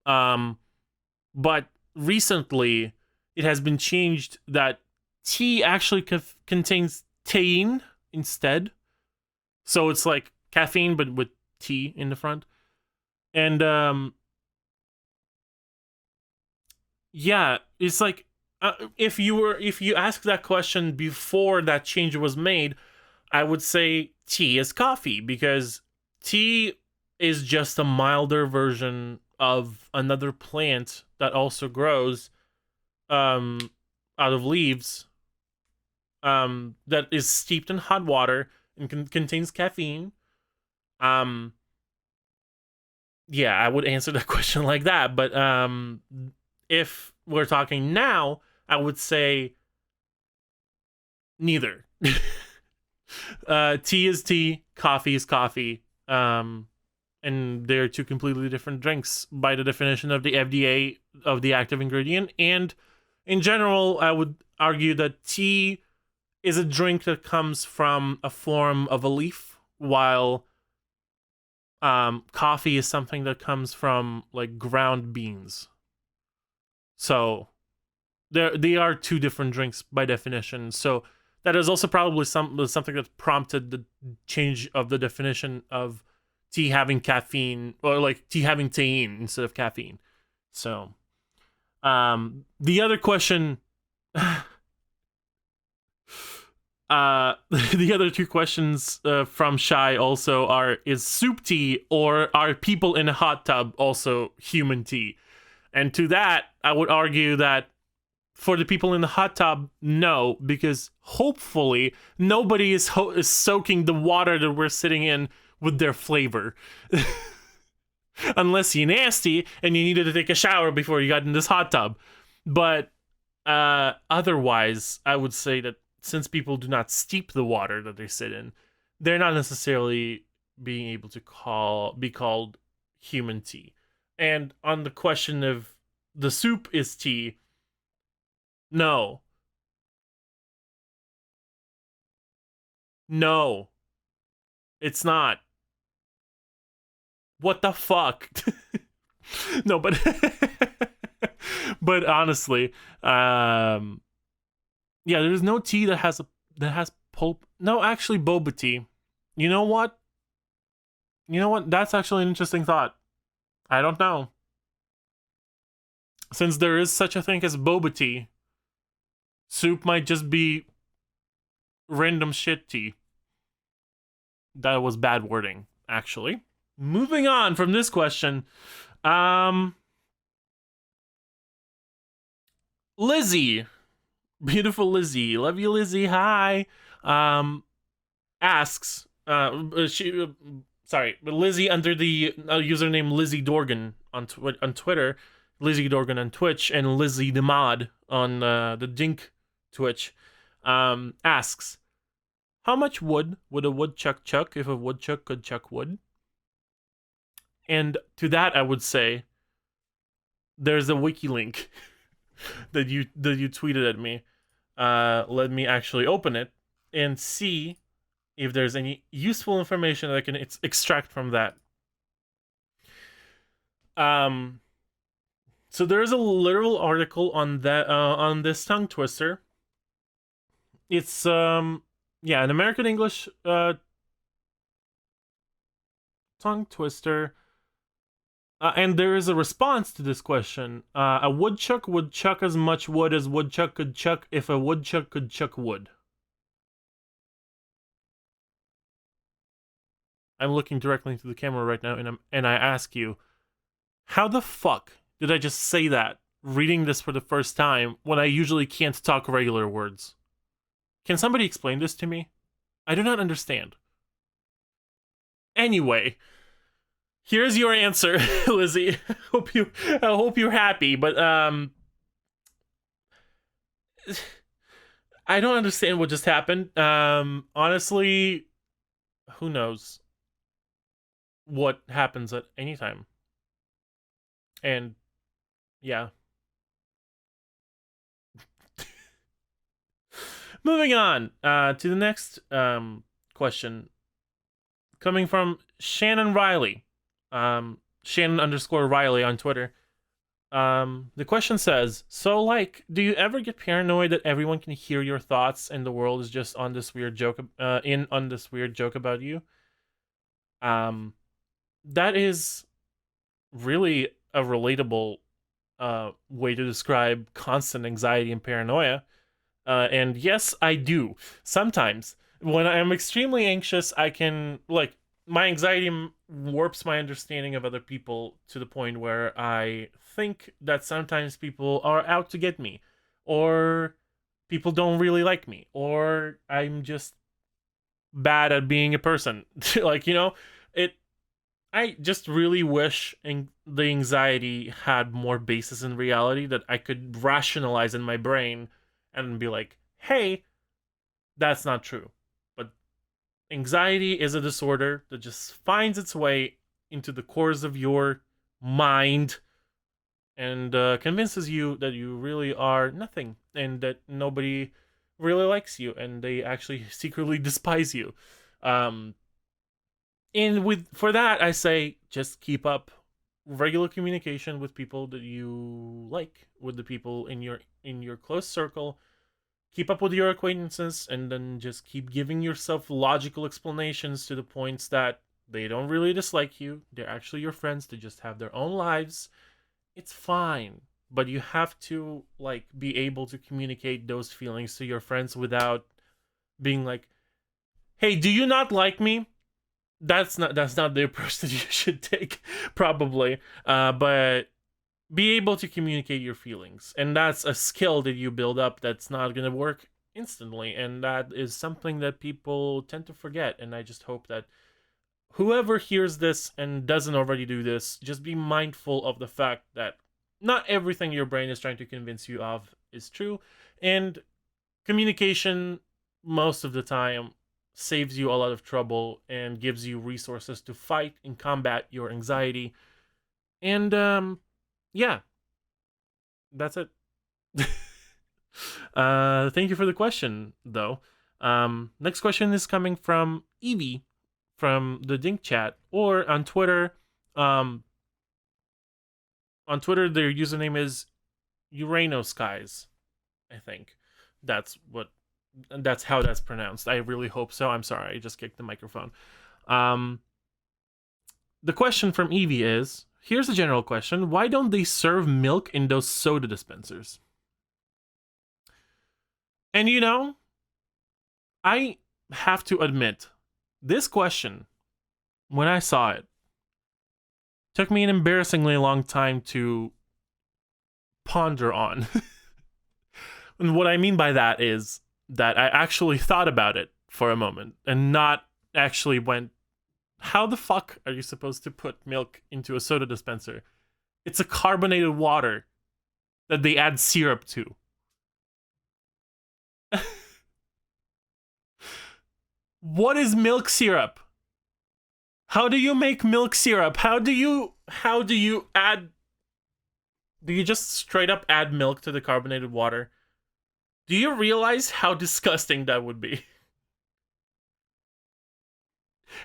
But recently, it has been changed that tea actually contains theine instead. So it's like caffeine, but with tea in the front. And yeah, it's like if you ask that question before that change was made, I would say tea is coffee because tea is just a milder version of another plant that also grows out of leaves that is steeped in hot water and contains caffeine. Yeah, I would answer that question like that, but if we're talking now, I would say neither. Tea is tea, coffee is coffee, and they're two completely different drinks by the definition of the FDA of the active ingredient. And in general, I would argue that tea is a drink that comes from a form of a leaf, while coffee is something that comes from like ground beans. So they are two different drinks by definition. So that is also probably something that prompted the change of the definition of tea having caffeine, or like tea having theine instead of caffeine. So the other question the other two questions from Shy also are: is soup tea or are people in a hot tub also human tea? And to that, I would argue that for the people in the hot tub, no, because hopefully nobody is soaking the water that we're sitting in with their flavor. Unless you're nasty and you needed to take a shower before you got in this hot tub. But otherwise, I would say that since people do not steep the water that they sit in, they're not necessarily being able to be called human tea. And on the question of the soup is tea, no. No. It's not. What the fuck? No, but but honestly, yeah, there's no tea that has pulp. No, actually, boba tea. You know what? That's actually an interesting thought. I don't know. Since there is such a thing as boba tea, soup might just be random shit tea. That was bad wording. actually. Moving on from this question. Lizzie. Beautiful Lizzie. Love you, Lizzie. Hi. Asks, Lizzie under the username Lizzie Dorgan on Twitter, Lizzie Dorgan on Twitch, and Lizzie the Mod on the Dink Twitch, asks, how much wood would a woodchuck chuck if a woodchuck could chuck wood? And to that, I would say, there's a wiki link that you tweeted at me. Let me actually open it and see if there's any useful information that I can extract from that. So there's a literal article on that on this tongue twister. It's an American English tongue twister. And there is a response to this question. A woodchuck would chuck as much wood as woodchuck could chuck if a woodchuck could chuck wood. I'm looking directly into the camera right now, and I ask you, how the fuck did I just say that, reading this for the first time, when I usually can't talk regular words? Can somebody explain this to me? I do not understand. Anyway, here's your answer, Lizzie. I hope you're happy, but I don't understand what just happened. Honestly, who knows what happens at any time. And yeah. Moving on to the next question, coming from Shannon Riley, Shannon_Riley on Twitter. The question says, so like, do you ever get paranoid that everyone can hear your thoughts and the world is just on this weird joke about you? That is really a relatable way to describe constant anxiety and paranoia. And yes, I do. Sometimes when I'm extremely anxious, I can, like, my anxiety warps my understanding of other people to the point where I think that sometimes people are out to get me, or people don't really like me, or I'm just bad at being a person. Like, I just really wish the anxiety had more basis in reality, that I could rationalize in my brain and be like, hey, that's not true. But anxiety is a disorder that just finds its way into the cores of your mind and convinces you that you really are nothing and that nobody really likes you and they actually secretly despise you. And for that, I say just keep up regular communication with people that you like, with the people in your close circle. Keep up with your acquaintances, and then just keep giving yourself logical explanations to the points that they don't really dislike you. They're actually your friends. They just have their own lives. It's fine, but you have to be able to communicate those feelings to your friends without being like, "Hey, do you not like me?" That's not the approach that you should take, probably. But be able to communicate your feelings, and that's a skill that you build up that's not going to work instantly, and that is something that people tend to forget. And I just hope that whoever hears this and doesn't already do this, just be mindful of the fact that not everything your brain is trying to convince you of is true, and communication most of the time saves you a lot of trouble and gives you resources to fight and combat your anxiety. And yeah, that's it. Thank you for the question, though. Next question is coming from Evie from the Dink Chat, or on Twitter. On Twitter, their username is Urano Skies. I think that's how that's pronounced. I really hope so. I'm sorry, I just kicked the microphone. The question from Evie is, here's a general question: why don't they serve milk in those soda dispensers? And I have to admit, this question when I saw it, took me an embarrassingly long time to ponder on. And what I mean by that is that I actually thought about it for a moment and not actually went, how the fuck are you supposed to put milk into a soda dispenser? It's a carbonated water that they add syrup to. What is milk syrup? How do you make milk syrup? How do you add, do you just straight up add milk to the carbonated water? Do you realize how disgusting that would be?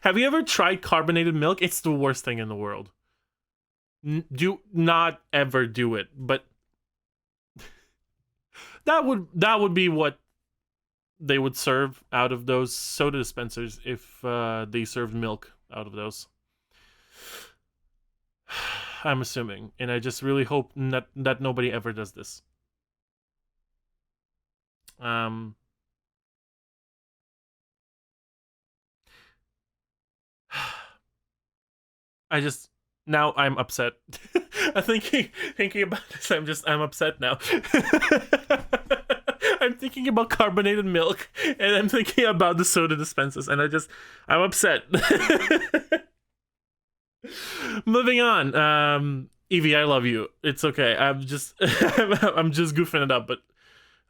Have you ever tried carbonated milk? It's the worst thing in the world. Do not ever do it, but that would be what they would serve out of those soda dispensers if they served milk out of those. I'm assuming, and I just really hope that nobody ever does this. I just, now I'm upset. I'm thinking about this. I'm upset now. I'm thinking about carbonated milk, and I'm thinking about the soda dispensers, and I'm upset. Moving on. Evie, I love you. It's okay. I'm just I'm just goofing it up, but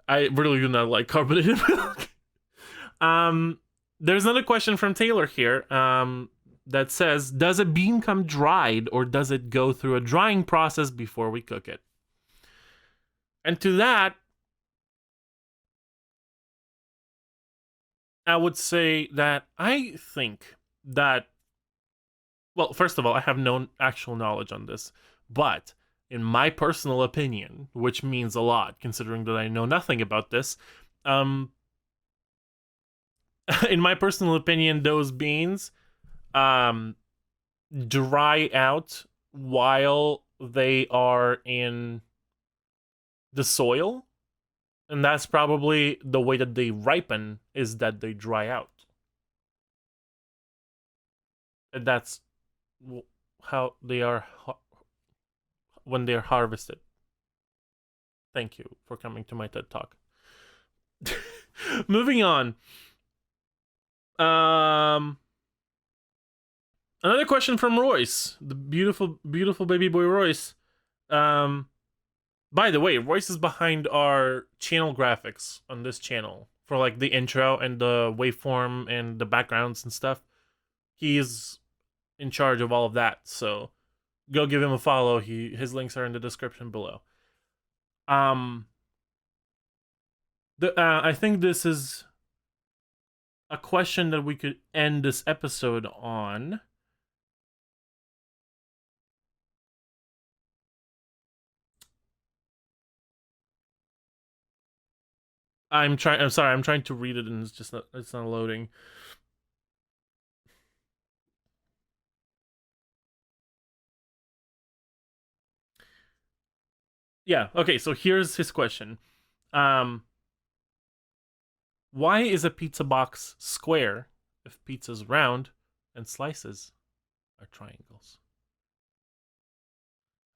I really do not like carbonated milk. There's another question from Taylor here. That says, does a bean come dried or does it go through a drying process before we cook it? And to that, I would say that I think that, well, first of all, I have no actual knowledge on this, but in my personal opinion, which means a lot considering that I know nothing about this, in my personal opinion, those beans dry out while they are in the soil, and that's probably the way that they ripen, is that they dry out, and that's how they are when they're harvested. Thank you for coming to my TED Talk. Moving on. Another question from Royce, the beautiful baby boy Royce. By the way, Royce is behind our channel graphics on this channel for like the intro and the waveform and the backgrounds and stuff. He is in charge of all of that, so go give him a follow. His links are in the description below. I think this is a question that we could end this episode on. I'm sorry, I'm trying to read it and it's not loading. Yeah, okay, so here's his question. Why is a pizza box square if pizza's round and slices are triangles?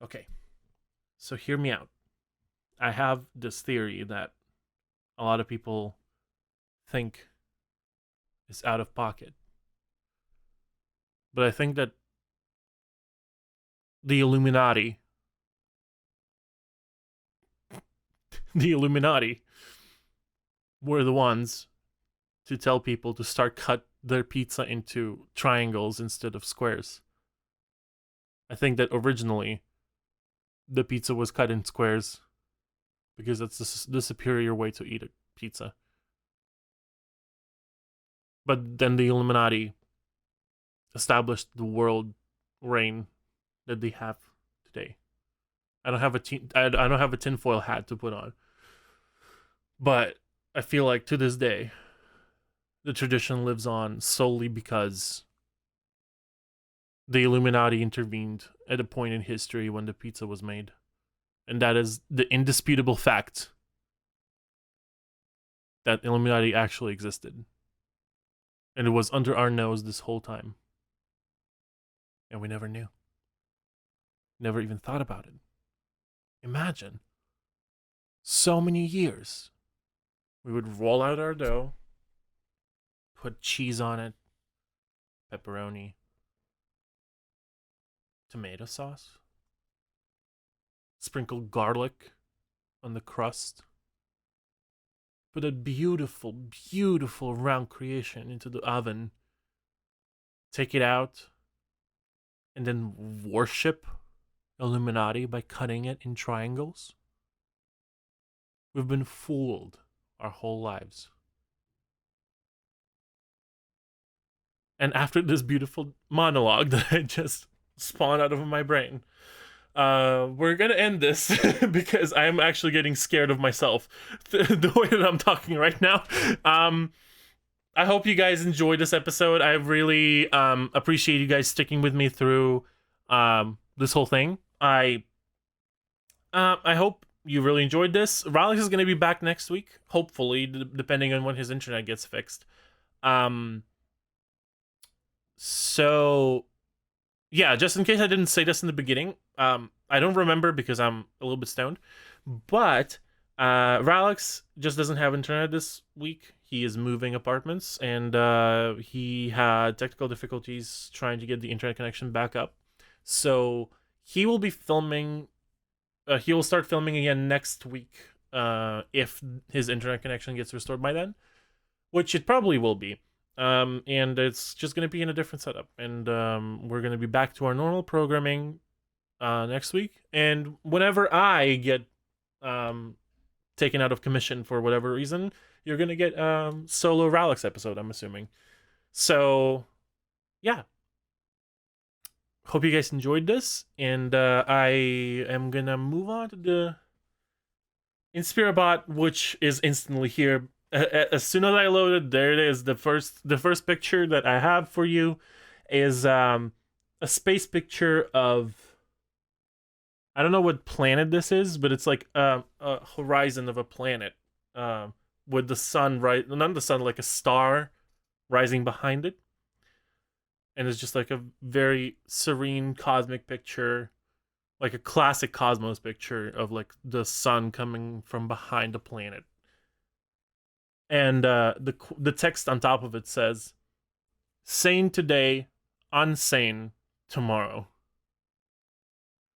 Okay, so hear me out. I have this theory that a lot of people think is out of pocket. But I think that the Illuminati were the ones to tell people to start cut their pizza into triangles instead of squares. I think that originally the pizza was cut in squares because that's the superior way to eat a pizza. But then the Illuminati established the world reign that they have today. I don't have a tinfoil hat to put on, but I feel like to this day, the tradition lives on solely because the Illuminati intervened at a point in history when the pizza was made. And that is the indisputable fact that Illuminati actually existed. And it was under our nose this whole time. And we never knew. Never even thought about it. Imagine. So many years. We would roll out our dough, put cheese on it, pepperoni, tomato sauce, sprinkle garlic on the crust, put a beautiful, beautiful round creation into the oven, take it out, and then worship Illuminati by cutting it in triangles. We've been fooled our whole lives. And after this beautiful monologue that I just spawned out of my brain, we're gonna end this because I'm actually getting scared of myself the way that I'm talking right now. I hope you guys enjoyed this episode. I really appreciate you guys sticking with me through this whole thing. I hope you really enjoyed this. Rahlyx is going to be back next week, hopefully, depending on when his internet gets fixed. So, yeah, just in case I didn't say this in the beginning, I don't remember because I'm a little bit stoned, but Rahlyx just doesn't have internet this week. He is moving apartments, and he had technical difficulties trying to get the internet connection back up. So he will be filming. He will start filming again next week if his internet connection gets restored by then, which it probably will be. And it's just going to be in a different setup. And we're going to be back to our normal programming next week. And whenever I get taken out of commission for whatever reason, you're going to get solo Rahlyx episode, I'm assuming. So, yeah. Hope you guys enjoyed this, and I am gonna move on to the Inspirabot, which is instantly here. As soon as I load it, there it is. The first picture that I have for you is a space picture of, I don't know what planet this is, but it's like a horizon of a planet with the sun, right? Not the sun, like a star rising behind it. And it's just like a very serene cosmic picture, like a classic Cosmos picture of like the sun coming from behind a planet. And the text on top of it says, "Sane today, unsane tomorrow."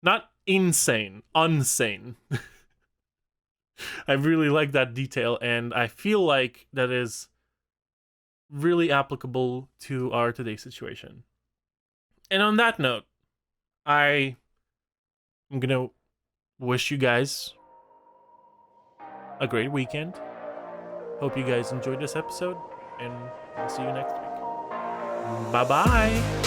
Not insane, unsane. I really like that detail, and I feel like that is really applicable to our today's situation. And on that note, I am gonna wish you guys a great weekend. Hope you guys enjoyed this episode, and I'll see you next week. Bye bye.